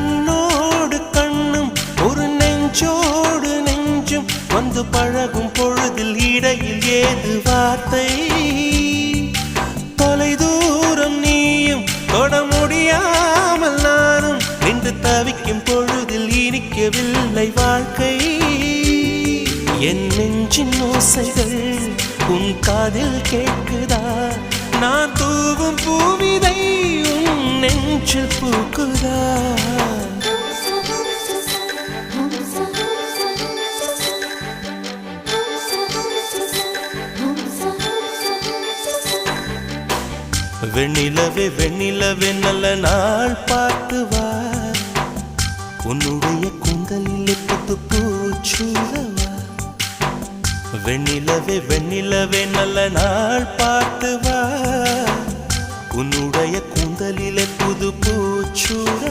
கண்ணோடு கண்ணும் ஒரு நெஞ்சோடு நெஞ்சும் வந்து பழகும் பொழுதில் இடையில் ஏது வார்த்தை தொலை தூரம் நீயும் தொட முடியாமல் நானும் நின்று தவிக்கும் பொழுதில் இனிக்கவில்லை வாழ்க்கை என் நெஞ்சின் ஓசைகள் உன் காதில் கேட்குதா நான் தூவும் பூவிதை உன் நெஞ்சில் பூக்குதா வெண்ணிலவே வெண்ணிலவே நல்ல நாள் பார்த்து வா உன்னுடைய கூந்தலில் புத்து பூச்சூடவா வெண்ணிலவே வெண்ணிலவே நல்ல நாள் பார்த்து வா உன்னுடைய கூந்தலில் புது பூச்சூட